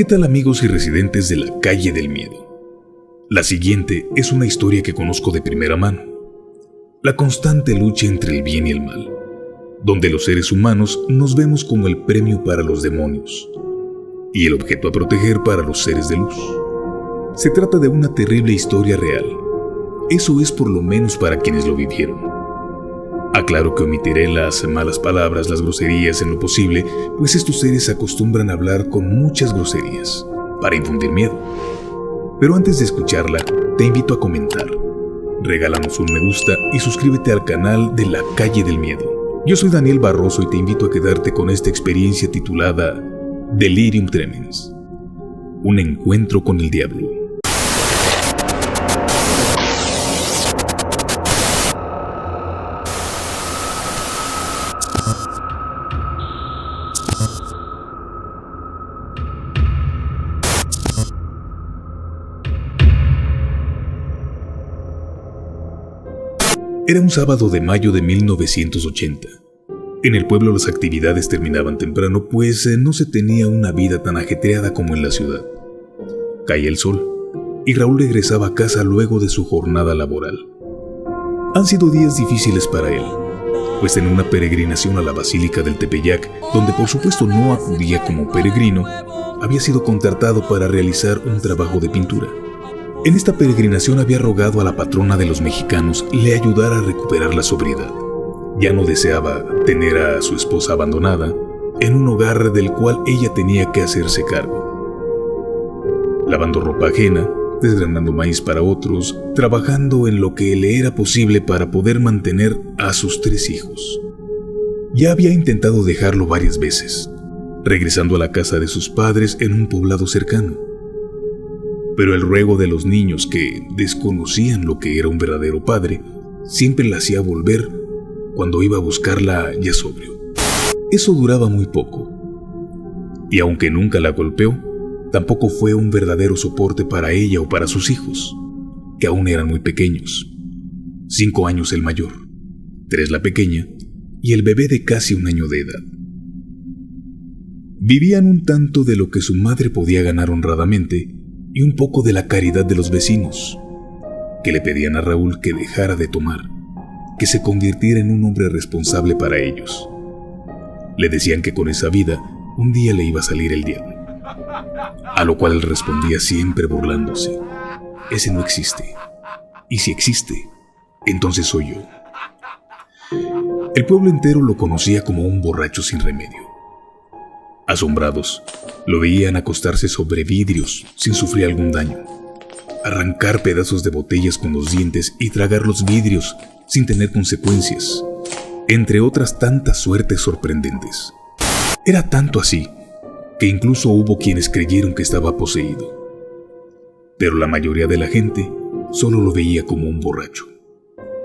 ¿Qué tal, amigos y residentes de la Calle del Miedo? La siguiente es una historia que conozco de primera mano. La constante lucha entre el bien y el mal, donde los seres humanos nos vemos como el premio para los demonios y el objeto a proteger para los seres de luz. Se trata de una terrible historia real. Eso es por lo menos para quienes lo vivieron. Aclaro que omitiré las malas palabras, las groserías en lo posible, pues estos seres acostumbran a hablar con muchas groserías para infundir miedo. Pero antes de escucharla, te invito a comentar. Regálanos un me gusta y suscríbete al canal de La Calle del Miedo. Yo soy Daniel Barroso y te invito a quedarte con esta experiencia titulada Delirium Tremens. Un encuentro con el diablo. Era un sábado de mayo de 1980. En el pueblo las actividades terminaban temprano, pues no se tenía una vida tan ajetreada como en la ciudad. Caía el sol, y Raúl regresaba a casa luego de su jornada laboral. Han sido días difíciles para él, pues en una peregrinación a la Basílica del Tepeyac, donde por supuesto no acudía como peregrino, había sido contratado para realizar un trabajo de pintura. En esta peregrinación había rogado a la patrona de los mexicanos le ayudara a recuperar la sobriedad. Ya no deseaba tener a su esposa abandonada en un hogar del cual ella tenía que hacerse cargo. Lavando ropa ajena, desgranando maíz para otros, trabajando en lo que le era posible para poder mantener a sus 3 hijos. Ya había intentado dejarlo varias veces, regresando a la casa de sus padres en un poblado cercano. Pero el ruego de los niños, que desconocían lo que era un verdadero padre, siempre la hacía volver cuando iba a buscarla ya sobrio. Eso duraba muy poco. Y aunque nunca la golpeó, tampoco fue un verdadero soporte para ella o para sus hijos, que aún eran muy pequeños. 5 años el mayor, 3 la pequeña y el bebé de casi 1 año de edad. Vivían un tanto de lo que su madre podía ganar honradamente y un poco de la caridad de los vecinos, que le pedían a Raúl que dejara de tomar, que se convirtiera en un hombre responsable para ellos. Le decían que con esa vida un día le iba a salir el diablo, a lo cual él respondía siempre burlándose: ese no existe, y si existe, entonces soy yo. El pueblo entero lo conocía como un borracho sin remedio. Asombrados, lo veían acostarse sobre vidrios sin sufrir algún daño, arrancar pedazos de botellas con los dientes y tragar los vidrios sin tener consecuencias, entre otras tantas suertes sorprendentes. Era tanto así que incluso hubo quienes creyeron que estaba poseído. Pero la mayoría de la gente solo lo veía como un borracho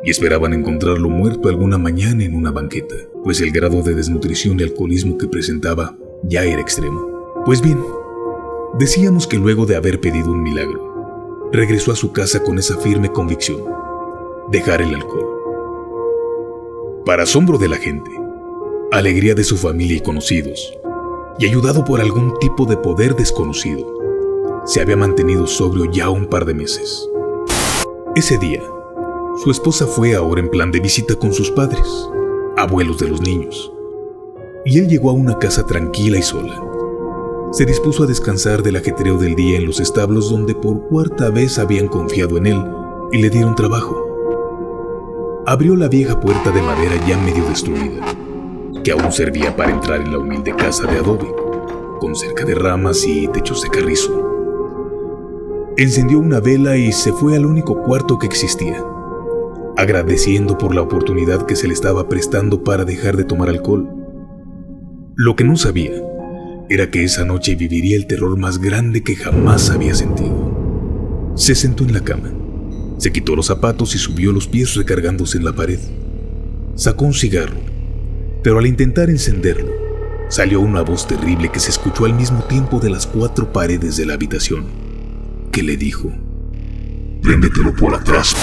y esperaban encontrarlo muerto alguna mañana en una banqueta, pues el grado de desnutrición y alcoholismo que presentaba ya era extremo. Pues bien, decíamos que luego de haber pedido un milagro, regresó a su casa con esa firme convicción: dejar el alcohol. Para asombro de la gente, alegría de su familia y conocidos, y ayudado por algún tipo de poder desconocido, se había mantenido sobrio ya un par de meses. Ese día, su esposa fue ahora en plan de visita con sus padres, abuelos de los niños, y él llegó a una casa tranquila y sola. Se dispuso a descansar del ajetreo del día en los establos donde por 4ª vez habían confiado en él y le dieron trabajo. Abrió la vieja puerta de madera ya medio destruida, que aún servía para entrar en la humilde casa de adobe, con cerca de ramas y techos de carrizo. Encendió una vela y se fue al único cuarto que existía, agradeciendo por la oportunidad que se le estaba prestando para dejar de tomar alcohol. Lo que no sabía era que esa noche viviría el terror más grande que jamás había sentido. Se sentó en la cama, se quitó los zapatos y subió los pies recargándose en la pared. Sacó un cigarro, pero al intentar encenderlo, salió una voz terrible que se escuchó al mismo tiempo de las 4 paredes de la habitación, que le dijo: «Préndetelo por atrás».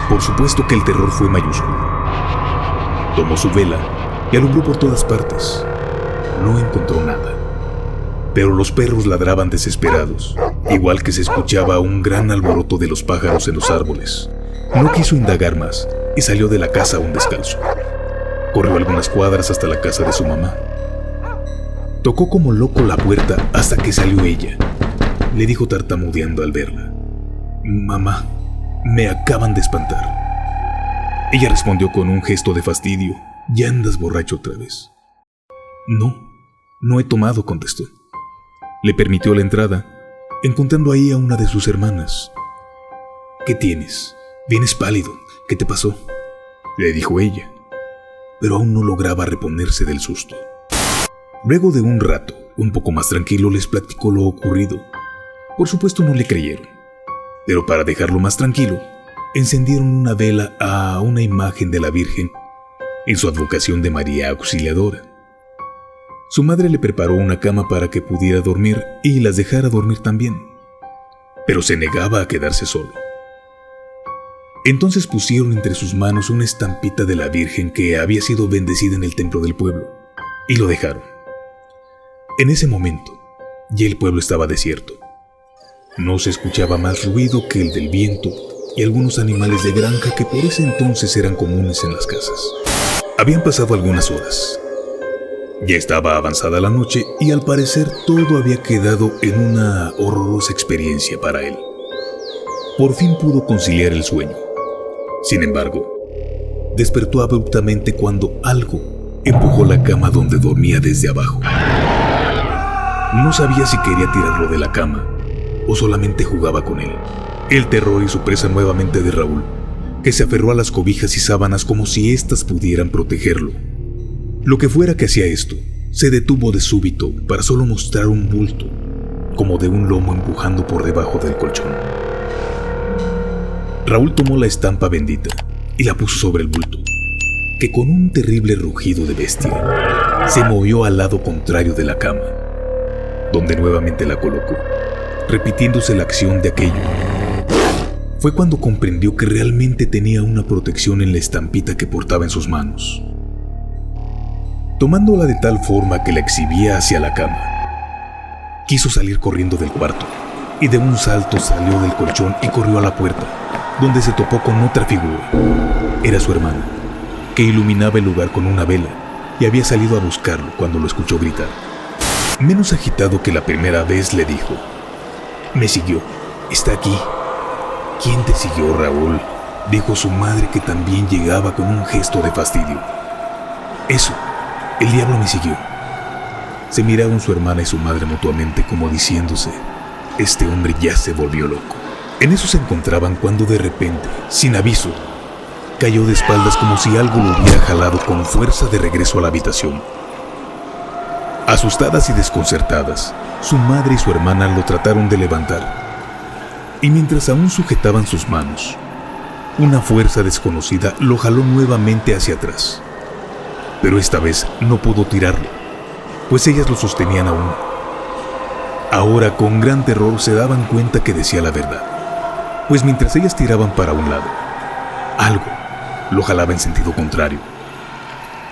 Por supuesto que el terror fue mayúsculo. Tomó su vela y alumbró por todas partes. No encontró nada. pero los perros ladraban desesperados, igual que se escuchaba un gran alboroto de los pájaros en los árboles. No quiso indagar más y salió de la casa aún descalzo. Corrió algunas cuadras hasta la casa de su mamá. Tocó como loco la puerta hasta que salió ella. Le dijo tartamudeando al verla: «Mamá, me acaban de espantar». Ella respondió con un gesto de fastidio: «¿Ya andas borracho otra vez?». No he tomado», contestó. Le permitió la entrada, encontrando ahí a una de sus hermanas. «¿Qué tienes? Vienes pálido. ¿Qué te pasó?», le dijo ella, pero aún no lograba reponerse del susto. Luego de un rato, un poco más tranquilo, les platicó lo ocurrido. Por supuesto no le creyeron, pero para dejarlo más tranquilo, encendieron una vela a una imagen de la Virgen en su advocación de María Auxiliadora. Su madre le preparó una cama para que pudiera dormir y las dejara dormir también, pero se negaba a quedarse solo. Entonces pusieron entre sus manos una estampita de la Virgen que había sido bendecida en el templo del pueblo, y lo dejaron. En ese momento, ya el pueblo estaba desierto. No se escuchaba más ruido que el del viento y algunos animales de granja que por ese entonces eran comunes en las casas. Habían pasado algunas horas. Ya estaba avanzada la noche y al parecer todo había quedado en una horrorosa experiencia para él. Por fin pudo conciliar el sueño. Sin embargo, despertó abruptamente cuando algo empujó la cama donde dormía desde abajo. No sabía si quería tirarlo de la cama o solamente jugaba con él. El terror y su presa nuevamente de Raúl, que se aferró a las cobijas y sábanas como si éstas pudieran protegerlo. Lo que fuera que hacía esto, se detuvo de súbito para solo mostrar un bulto, como de un lomo empujando por debajo del colchón. Raúl tomó la estampa bendita y la puso sobre el bulto, que con un terrible rugido de bestia se movió al lado contrario de la cama, donde nuevamente la colocó, repitiéndose la acción de aquello. Fue cuando comprendió que realmente tenía una protección en la estampita que portaba en sus manos. Tomándola de tal forma que la exhibía hacia la cama, quiso salir corriendo del cuarto y de un salto salió del colchón y corrió a la puerta, donde se topó con otra figura. Era su hermana, que iluminaba el lugar con una vela y había salido a buscarlo cuando lo escuchó gritar. Menos agitado que la primera vez, le dijo: «Me siguió, está aquí». «¿Quién te siguió, Raúl?», dijo su madre, que también llegaba con un gesto de fastidio. «Eso, el diablo me siguió». Se miraron su hermana y su madre mutuamente como diciéndose: «Este hombre ya se volvió loco». En eso se encontraban cuando de repente, sin aviso, cayó de espaldas como si algo lo hubiera jalado con fuerza de regreso a la habitación. Asustadas y desconcertadas, su madre y su hermana lo trataron de levantar, y mientras aún sujetaban sus manos, una fuerza desconocida lo jaló nuevamente hacia atrás. Pero esta vez no pudo tirarlo, pues ellas lo sostenían aún. Ahora, con gran terror, se daban cuenta que decía la verdad, pues mientras ellas tiraban para un lado, algo lo jalaba en sentido contrario.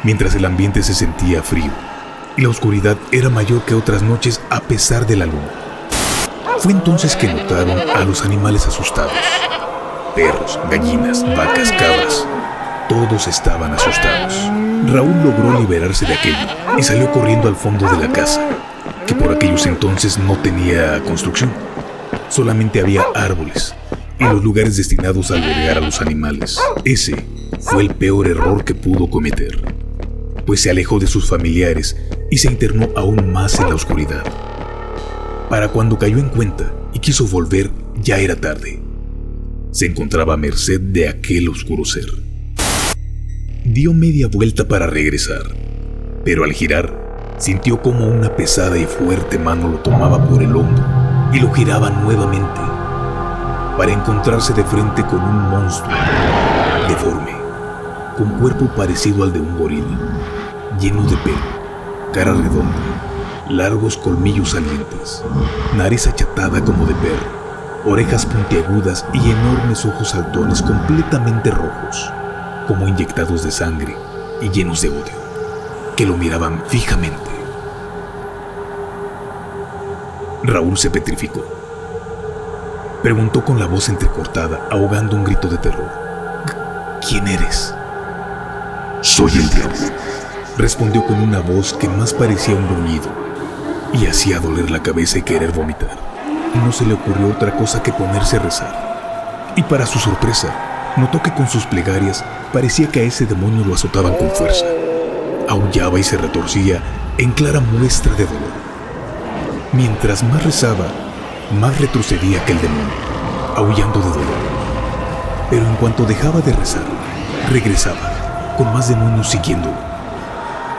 Mientras el ambiente se sentía frío y la oscuridad era mayor que otras noches a pesar de la luna. Fue entonces que notaron a los animales asustados. Perros, gallinas, vacas, cabras, todos estaban asustados. Raúl logró liberarse de aquello y salió corriendo al fondo de la casa, que por aquellos entonces no tenía construcción. Solamente había árboles y los lugares destinados a albergar a los animales. Ese fue el peor error que pudo cometer, pues se alejó de sus familiares y se internó aún más en la oscuridad. Para cuando cayó en cuenta y quiso volver, ya era tarde. Se encontraba a merced de aquel oscuro ser. Dio media vuelta para regresar, pero al girar, sintió como una pesada y fuerte mano lo tomaba por el hombro y lo giraba nuevamente, para encontrarse de frente con un monstruo deforme, con cuerpo parecido al de un gorila, lleno de pelo, cara redonda, largos colmillos salientes, nariz achatada como de perro, orejas puntiagudas y enormes ojos saltones completamente rojos, como inyectados de sangre y llenos de odio, que lo miraban fijamente. Raúl se petrificó. Preguntó con la voz entrecortada, ahogando un grito de terror. ¿Quién eres? Soy el diablo, respondió con una voz que más parecía un gruñido y hacía doler la cabeza y querer vomitar. Y no se le ocurrió otra cosa que ponerse a rezar. Y para su sorpresa, notó que con sus plegarias parecía que a ese demonio lo azotaban con fuerza. Aullaba y se retorcía en clara muestra de dolor. Mientras más rezaba, más retrocedía aquel demonio, aullando de dolor. Pero en cuanto dejaba de rezar, regresaba, con más demonios siguiéndolo.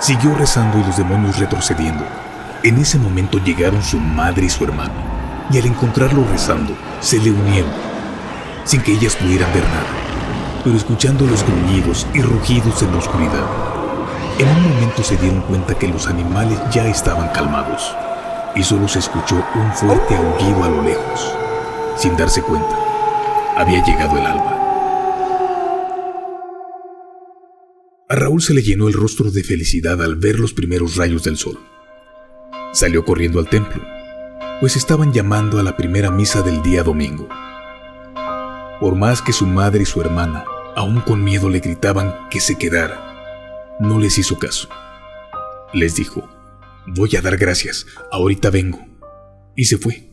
Siguió rezando y los demonios retrocediendo. En ese momento llegaron su madre y su hermana, y al encontrarlo rezando, se le unieron, sin que ellas pudieran ver nada, pero escuchando los gruñidos y rugidos en la oscuridad. En un momento se dieron cuenta que los animales ya estaban calmados, y solo se escuchó un fuerte aullido a lo lejos. Sin darse cuenta, había llegado el alba. A Raúl se le llenó el rostro de felicidad al ver los primeros rayos del sol. Salió corriendo al templo, pues estaban llamando a la primera misa del día domingo. Por más que su madre y su hermana, aún con miedo, le gritaban que se quedara, no les hizo caso. Les dijo: «Voy a dar gracias, ahorita vengo». Y se fue.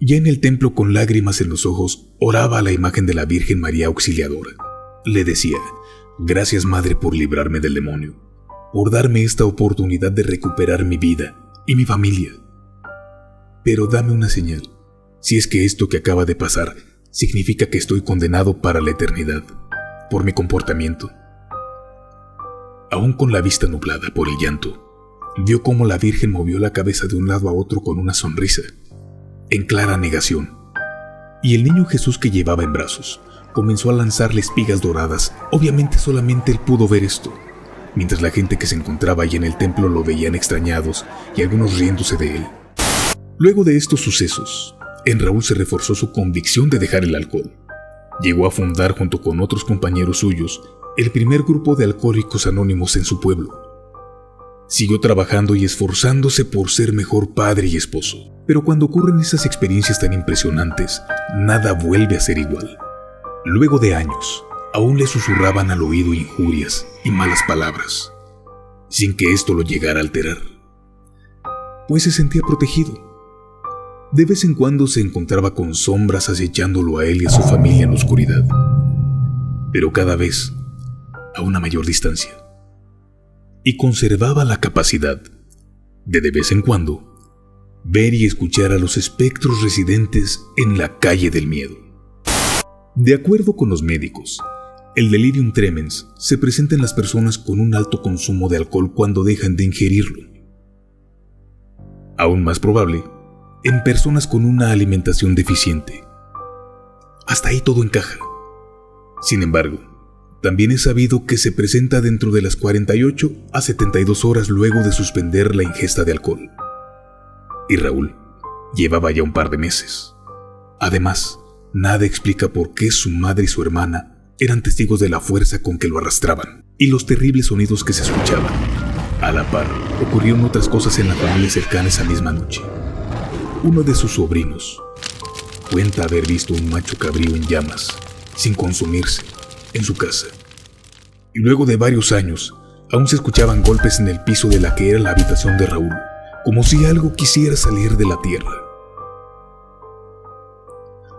Ya en el templo, con lágrimas en los ojos, oraba a la imagen de la Virgen María Auxiliadora. Le decía: «Gracias, Madre, por librarme del demonio, por darme esta oportunidad de recuperar mi vida y mi familia. Pero dame una señal, si es que esto que acaba de pasar significa que estoy condenado para la eternidad, por mi comportamiento». Aún con la vista nublada por el llanto, vio cómo la Virgen movió la cabeza de un lado a otro con una sonrisa, en clara negación. Y el niño Jesús que llevaba en brazos comenzó a lanzarle espigas doradas. Obviamente solamente él pudo ver esto, mientras la gente que se encontraba allí en el templo lo veían extrañados y algunos riéndose de él. Luego de estos sucesos, en Raúl se reforzó su convicción de dejar el alcohol. Llegó a fundar, junto con otros compañeros suyos, el primer grupo de alcohólicos anónimos en su pueblo. Siguió trabajando y esforzándose por ser mejor padre y esposo. Pero cuando ocurren esas experiencias tan impresionantes, nada vuelve a ser igual. Luego de años, aún le susurraban al oído injurias y malas palabras, sin que esto lo llegara a alterar, pues se sentía protegido. De vez en cuando se encontraba con sombras acechándolo a él y a su familia en la oscuridad, pero cada vez a una mayor distancia. Y conservaba la capacidad de vez en cuando ver y escuchar a los espectros residentes en la calle del miedo. De acuerdo con los médicos, el delirium tremens se presenta en las personas con un alto consumo de alcohol cuando dejan de ingerirlo. Aún más probable, en personas con una alimentación deficiente. Hasta ahí todo encaja. Sin embargo, también es sabido que se presenta dentro de las 48 a 72 horas luego de suspender la ingesta de alcohol. Y Raúl llevaba ya un par de meses. Además, nada explica por qué su madre y su hermana eran testigos de la fuerza con que lo arrastraban y los terribles sonidos que se escuchaban. A la par, ocurrieron otras cosas en la familia cercana esa misma noche. Uno de sus sobrinos cuenta haber visto un macho cabrío en llamas, sin consumirse, en su casa. Y luego de varios años, aún se escuchaban golpes en el piso de la que era la habitación de Raúl, como si algo quisiera salir de la tierra.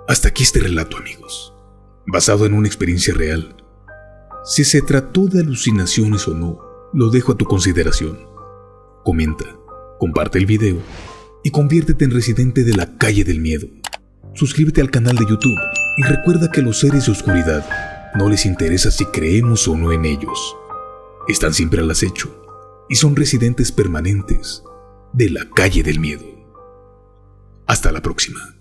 Hasta aquí este relato, amigos, basado en una experiencia real. Si se trató de alucinaciones o no, lo dejo a tu consideración. Comenta, comparte el video y conviértete en residente de la calle del miedo. Suscríbete al canal de YouTube y recuerda que los seres de oscuridad no les interesa si creemos o no en ellos. Están siempre al acecho y son residentes permanentes de la calle del miedo. Hasta la próxima.